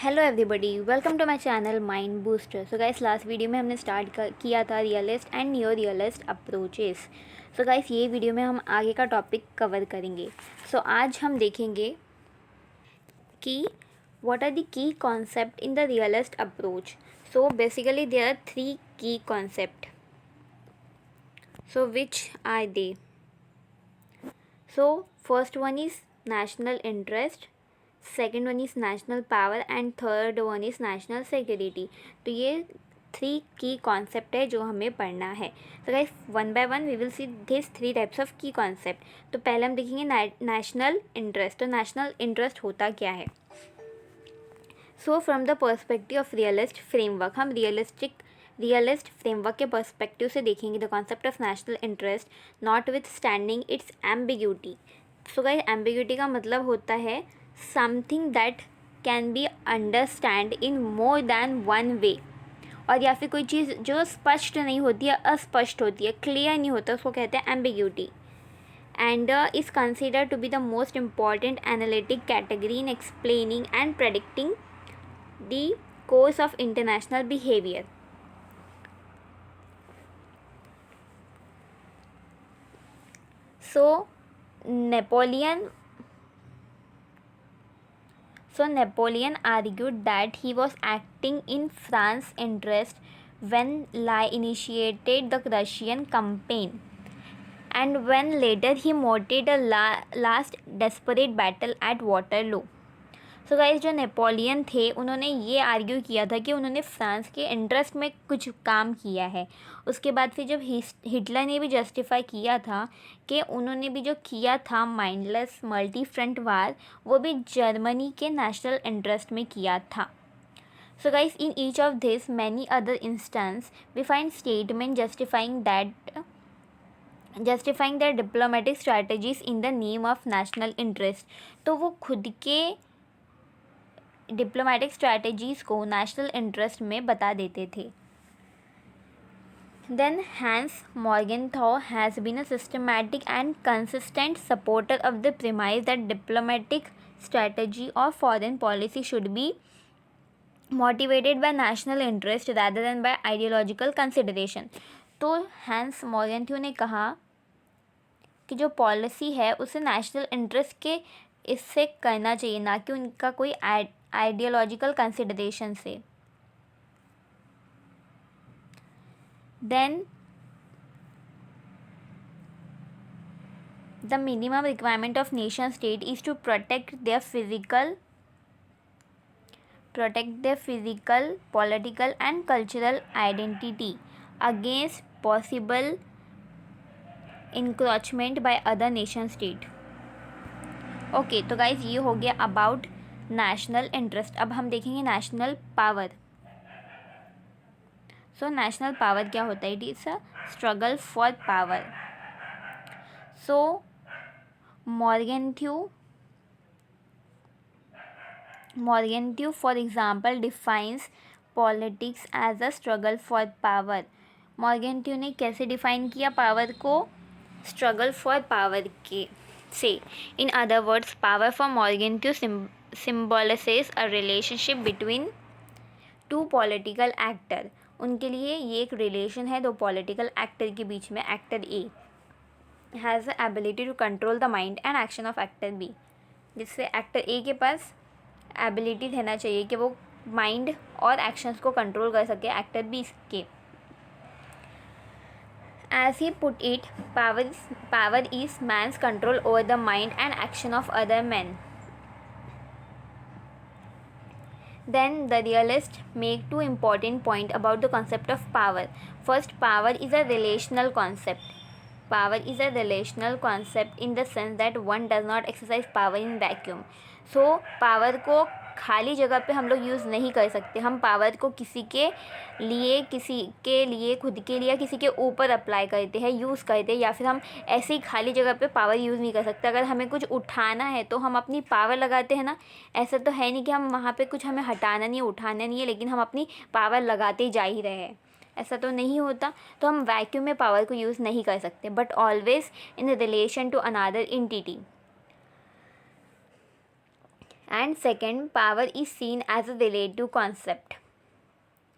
Hello everybody, welcome to my channel mind booster. So guys, last video में हमने start किया था realist and neo realist approaches. So guys, ये video में हम आगे का टॉपिक कवर करेंगे। सो आज हम देखेंगे कि what are the key concept in the realist approach. So basically there are 3 key concept. So which are they? So first one is national interest, second one is national power and third one is national security. तो ये 3 key concept है जो हमें पढ़ना है। तो guys, one by one we will see this 3 types of key concept. तो पहले हम देखेंगे नेशनल इंटरेस्ट। तो नेशनल इंटरेस्ट होता क्या है? So from the perspective of realist framework, हम रियलिस्ट फ्रेमवर्क के पर्सपेक्टिव से देखेंगे the concept of national interest notwithstanding its ambiguity. So guys, ambiguity का मतलब होता है something that can be understand in more than one वे, और या फिर कोई चीज़ जो स्पष्ट नहीं होती है, अस्पष्ट होती है, क्लियर नहीं होता, उसको कहते हैं ambiguity. And is considered to be the most important analytic category in explaining and predicting the course of international behaviour. So Napoleon argued that he was acting in France's interest when Lai initiated the Russian campaign, and when later he mounted a last desperate battle at Waterloo. So guys, जो Napoleon थे उन्होंने ये argue किया था कि उन्होंने France के interest में कुछ काम किया है। उसके बाद फिर जब हिटलर ने भी जस्टिफाई किया था कि उन्होंने भी जो किया था माइंडलेस मल्टी फ्रंट वार, वो भी जर्मनी के नेशनल इंटरेस्ट में किया था। So guys, in each of this many other instances we find statement justifying that diplomatic strategies in the name of national interest. तो वो खुद के डिप्लोमेटिक स्ट्रैटेजीज़ को नेशनल इंटरेस्ट में बता देते थे। Then Hans Morgenthau has been a systematic and consistent supporter of the premise that diplomatic strategy और foreign policy should be motivated by national interest rather than by ideological consideration. तो hence मॉर्गेनथौ ने कहा कि जो पॉलिसी है उसे national interest के इससे करना चाहिए, ना कि उनका कोई आइडियोलॉजिकल कंसिडरेशन से। Then the minimum requirement of nation state is to protect their physical political and cultural identity against possible encroachment by other nation state. Okay, तो गाइज, ये हो गया अबाउट नेशनल इंटरेस्ट। अब हम देखेंगे national power. So national power क्या होता है? It is a struggle for power. So Morgenthau for example defines politics as a struggle for power. Morgenthau ने कैसे डिफाइन किया पावर को? स्ट्रगल फॉर पावर के से। In other words, power for Morgenthau symbolizes a relationship between two political actor। उनके लिए ये एक रिलेशन है दो पॉलिटिकल एक्टर के बीच में। Actor A has the ability to control the mind and action of actor B, जिससे एक्टर ए के पास एबिलिटी रहना चाहिए कि वो माइंड और एक्शंस को कंट्रोल कर सके एक्टर बी के। As he put it, power is man's control over the mind and action of other men. Then the realists make 2 important points about the concept of power. First, power is a relational concept. Power is a relational concept in the sense that one does not exercise power in vacuum. So, power को खाली जगह पे हम लोग use नहीं कर सकते। हम पावर को किसी के लिए खुद के लिए या किसी के ऊपर अप्लाई करते हैं, यूज़ करते हैं, या फिर हम ऐसे ही खाली जगह पे पावर यूज़ नहीं कर सकते। अगर हमें कुछ उठाना है तो हम अपनी पावर लगाते हैं ना। ऐसा तो है नहीं कि हम वहाँ पे कुछ हमें हटाना नहीं है, उठाना नहीं है, लेकिन हम अपनी पावर लगाते जा ही रहे हैं। ऐसा तो नहीं होता। तो हम वैक्यूम में पावर को यूज़ नहीं कर सकते, but always in relation to another entity. And second, power is seen as a relative concept.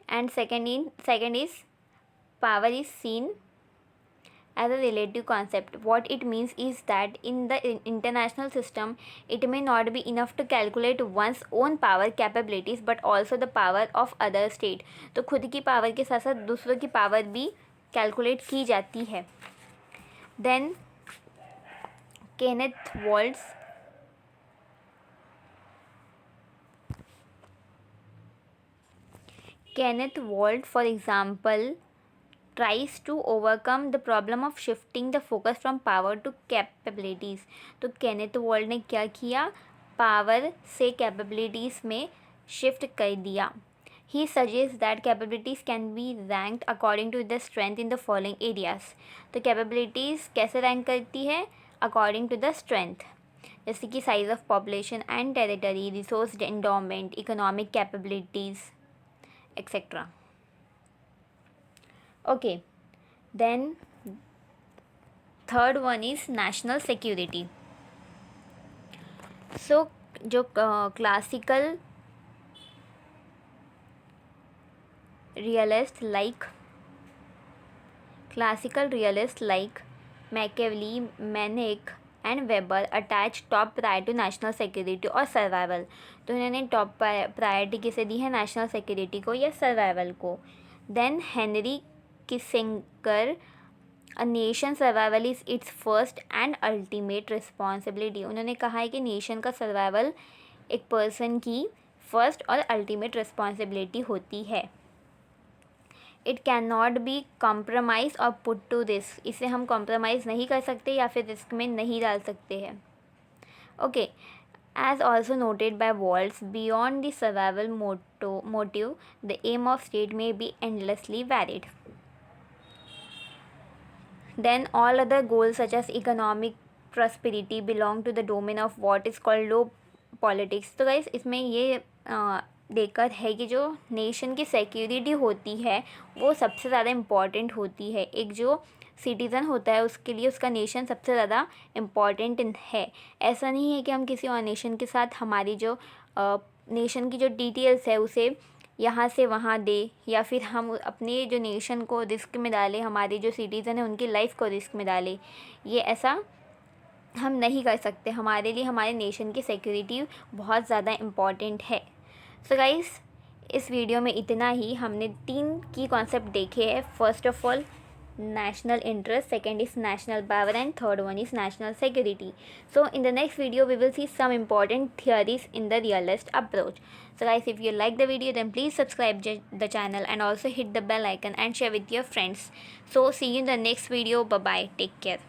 And second is power is seen as a relative concept. What it means is that in the international system, it may not be enough to calculate one's own power capabilities but also the power of other state. तो खुद की power के साथ साथ दूसरों की power भी calculate की जाती है. Then Kenneth Walt, for example, tries to overcome the problem of shifting the focus from power to capabilities. तो Kenneth Walt ने क्या किया, पावर से कैपेबिलिटीज़ में शिफ्ट कर दिया. He suggests that capabilities can be ranked according to the strength in the following areas. तो capabilities कैसे रैंक करती है, अकॉर्डिंग टू द स्ट्रेंथ, जैसे कि size of population and territory, resource endowment, economic capabilities, etc. Okay, then third one is national security. So जो classical realists like Machiavelli, Manic and Weber attach top priority to national security और survival. तो इन्होंने top priority किसे दी है, national security को या survival को. Then Henry Kissinger, a nation survival is its first and ultimate responsibility. उन्होंने कहा है कि नेशन का सर्वाइवल एक पर्सन की फर्स्ट और अल्टीमेट रिस्पॉन्सिबिलिटी होती है. It can not be compromise और पुट टू रिस्क. इसे हम कॉम्प्रोमाइज़ नहीं कर सकते या फिर रिस्क में नहीं डाल सकते हैं. Okay, as also noted by Waltz, beyond the survival motive, the aim of state may be endlessly varied. Then all other goals such as economic prosperity belong to the domain of what is called low politics. तो guys इसमें ये देखकर है कि जो nation की security होती है वो सबसे ज़्यादा इम्पॉर्टेंट होती है. एक जो सिटीज़न होता है उसके लिए उसका नेशन सबसे ज़्यादा इम्पॉर्टेंट है. ऐसा नहीं है कि हम किसी और नेशन के साथ हमारी जो नेशन की जो डिटेल्स है उसे यहाँ से वहाँ दे, या फिर हम अपने जो नेशन को रिस्क में डालें, हमारे जो सिटीज़न है उनकी लाइफ को रिस्क में डालें. ये ऐसा हम नहीं कर सकते. हमारे लिए हमारे नेशन की सिक्योरिटी बहुत ज़्यादा इम्पॉर्टेंट है. सो गाइस, इस वीडियो में इतना ही. हमने 3 की कॉन्सेप्ट देखे हैं. First of all national interest, second is national power, and third one is national security. So in the next video we will see some important theories in the realist approach. So guys, if you like the video then please subscribe the channel and also hit the bell icon and share with your friends. So see you in the next video. Bye bye, take care.